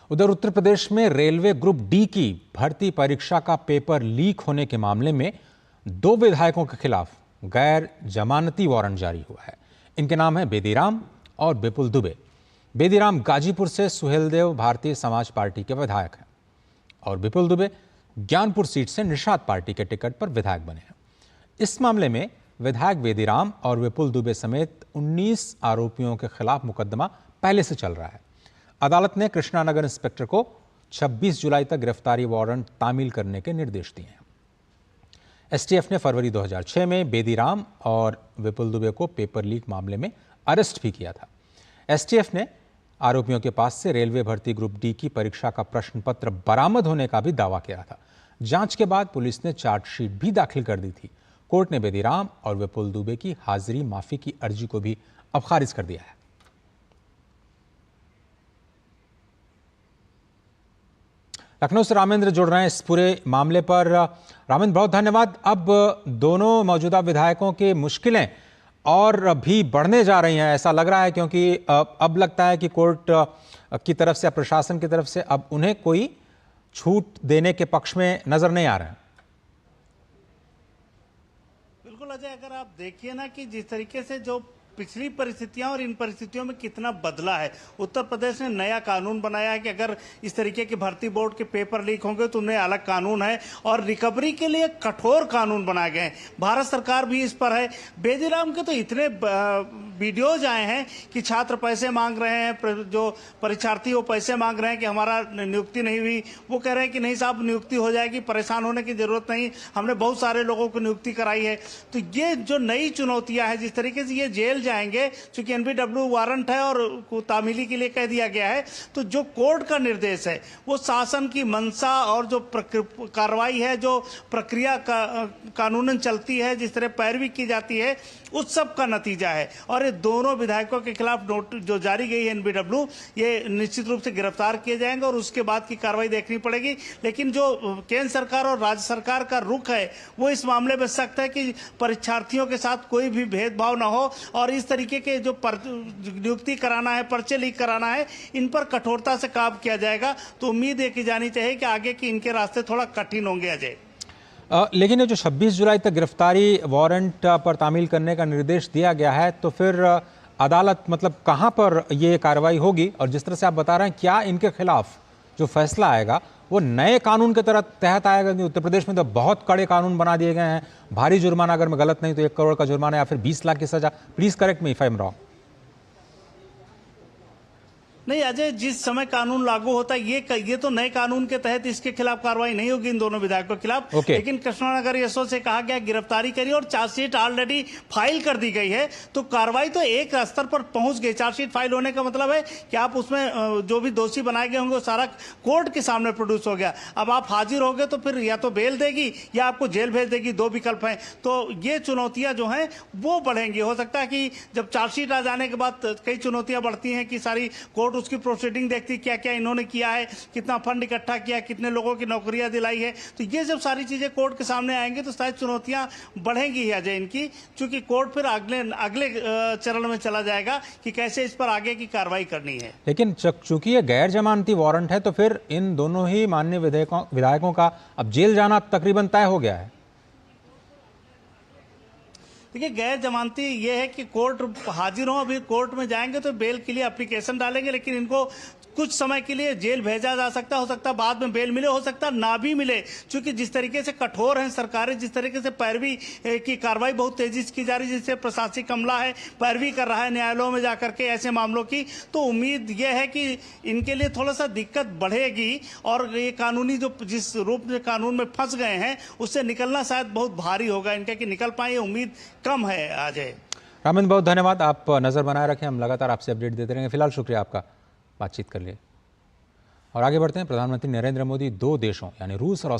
उधर उत्तर प्रदेश में railway group D की भर्ती परीक्षा का पेपर लीक होने के मामले में 2 विधायकों के खिलाफ गैर जमानती वारंट जारी हुआ है। इनके नाम है बेदीराम और विपुल दुबे। बेदीराम गाजीपुर से सुहेलदेव भारतीय समाज पार्टी के विधायक हैं और विपुल दुबे ज्ञानपुर सीट से निषाद पार्टी के टिकट पर विधायक बने हैं। इस मामले में विधायक बेदीराम और विपुल दुबे समेत 19 आरोपियों के खिलाफ मुकदमा पहले से चल रहा है। अदालत ने कृष्णानगर इंस्पेक्टर को 26 जुलाई तक गिरफ्तारी वारंट तामील करने के निर्देश दिए हैं। एसटीएफ ने फरवरी 2006 में बेदीराम और विपुल दुबे को पेपर लीक मामले में अरेस्ट भी किया था। एसटीएफ ने आरोपियों के पास से रेलवे भर्ती ग्रुप डी की परीक्षा का प्रश्न पत्र बरामद होने का भी दावा किया था। जांच के बाद पुलिस ने चार्जशीट भी दाखिल कर दी थी। कोर्ट ने बेदीराम और विपुल दुबे की हाजिरी माफी की अर्जी को भी अब खारिज कर दिया है। लखनऊ से रामेंद्र जुड़ रहे हैं इस पूरे मामले पर। रामेंद्र, बहुत धन्यवाद। अब दोनों मौजूदा विधायकों की मुश्किलें और भी बढ़ने जा रही हैं, ऐसा लग रहा है, क्योंकि अब लगता है कि कोर्ट की तरफ से, प्रशासन की तरफ से अब उन्हें कोई छूट देने के पक्ष में नजर नहीं आ रहा है। बिल्कुल अजय, अगर आप देखिए ना कि जिस तरीके से जो पिछली परिस्थितियां और इन परिस्थितियों में कितना बदला है। उत्तर प्रदेश ने नया कानून बनाया है कि अगर इस तरीके के भर्ती बोर्ड के पेपर लीक होंगे तो उन्हें अलग कानून है और रिकवरी के लिए कठोर कानून बनाए गए हैं। भारत सरकार भी इस पर है। बेदीराम के तो इतने वीडियोज आए हैं कि छात्र पैसे मांग रहे हैं, जो परीक्षार्थी वो पैसे मांग रहे हैं कि हमारा नियुक्ति नहीं हुई। वो कह रहे हैं कि नहीं साहब, नियुक्ति हो जाएगी, परेशान होने की जरूरत नहीं, हमने बहुत सारे लोगों को नियुक्ति कराई है। तो ये जो नई चुनौतियां हैं, जिस तरीके से ये जेल जाएंगे, क्योंकि एनबीडब्ल्यू वारंट है और तामीली के लिए कह दिया गया है, तो जो कोर्ट का निर्देश है वो शासन की मंशा और जो कार्रवाई है, जो प्रक्रिया कानूनन चलती है, जिस तरह पैरवी की जाती है, उस सब का नतीजा है। और ये दोनों विधायकों के खिलाफ नोटिस जो जारी गई है एनबीडब्ल्यू, ये निश्चित रूप से गिरफ्तार किए जाएंगे और उसके बाद की कार्रवाई देखनी पड़ेगी। लेकिन जो केंद्र सरकार और राज्य सरकार का रुख है वो इस मामले में सख्त है कि परीक्षार्थियों के साथ कोई भी भेदभाव न हो और इस तरीके के जो नियुक्ति कराना है, पर्चे लीक कराना है, इन पर कठोरता से काम किया जाएगा। तो उम्मीद है की जानी चाहिए कि आगे की इनके रास्ते थोड़ा कठिन होंगे अजय। लेकिन ये जो 26 जुलाई तक गिरफ्तारी वारंट पर तामील करने का निर्देश दिया गया है, तो फिर अदालत मतलब कहां पर ये कार्रवाई होगी? और जिस तरह से आप बता रहे हैं, क्या इनके खिलाफ जो फैसला आएगा वो नए कानून के तहत आएगा? उत्तर प्रदेश में तो बहुत कड़े कानून बना दिए गए हैं। भारी जुर्माना, अगर मैं गलत नहीं तो 1 करोड़ का जुर्माना या फिर 20 लाख की सजा। Please correct me if I am wrong. नहीं अजय, जिस समय कानून लागू होता है ये तो नए कानून के तहत इसके खिलाफ कार्रवाई नहीं होगी इन दोनों विधायकों के खिलाफ। लेकिन कृष्णानगर एसओ से कहा गया गिरफ्तारी करिए और चार्जशीट ऑलरेडी फाइल कर दी गई है, तो कार्रवाई तो एक स्तर पर पहुंच गई। चार्जशीट फाइल होने का मतलब है कि आप उसमें जो भी दोषी बनाए गए होंगे वो सारा कोर्ट के सामने प्रोड्यूस हो गया। अब आप हाजिर हो गए तो फिर या तो बेल देगी या आपको जेल भेज देगी, 2 विकल्प हैं। तो ये चुनौतियां जो हैं वो बढ़ेंगी। हो सकता है कि जब चार्जशीट आ जाने के बाद कई चुनौतियां बढ़ती हैं कि सारी कोर्ट उसकी प्रोसीडिंग देखती, क्या क्या इन्होंने किया है, कितना फंड इकट्ठा किया, कितने लोगों की नौकरियां दिलाई है। तो ये जब सारी चीजें कोर्ट के सामने आएंगी तो शायद चुनौतियां बढ़ेंगी अजय इनकी, क्योंकि कोर्ट फिर अगले चरण में चला जाएगा कि कैसे इस पर आगे की कार्रवाई करनी है। लेकिन चूंकि ये गैर जमानती वारंट है, तो फिर इन दोनों ही माननीय विधायकों का अब जेल जाना तकरीबन तय हो गया है। देखिए, गैर जमानती ये है कि कोर्ट हाजिर हो, अभी कोर्ट में जाएंगे तो बेल के लिए एप्लीकेशन डालेंगे, लेकिन इनको कुछ समय के लिए जेल भेजा जा सकता, हो सकता बाद में बेल मिले, हो सकता ना भी मिले। क्योंकि जिस तरीके से कठोर हैं सरकारें, जिस तरीके से पैरवी की कार्रवाई बहुत तेजी से की जा रही है, जिससे प्रशासनिक अमला है पैरवी कर रहा है न्यायालयों में जाकर के ऐसे मामलों की, तो उम्मीद यह है कि इनके लिए थोड़ा सा दिक्कत बढ़ेगी और ये कानूनी जो जिस रूप में कानून में फंस गए हैं उससे निकलना शायद बहुत भारी होगा इनका, कि निकल पाए, उम्मीद कम है। अजय, रामेंद्र, बहुत धन्यवाद। आप नजर बनाए रखें, हम लगातार आपसे अपडेट देते रहेंगे। फिलहाल शुक्रिया आपका बातचीत कर लिए। और आगे बढ़ते हैं। प्रधानमंत्री नरेंद्र मोदी 2 देशों यानी रूस और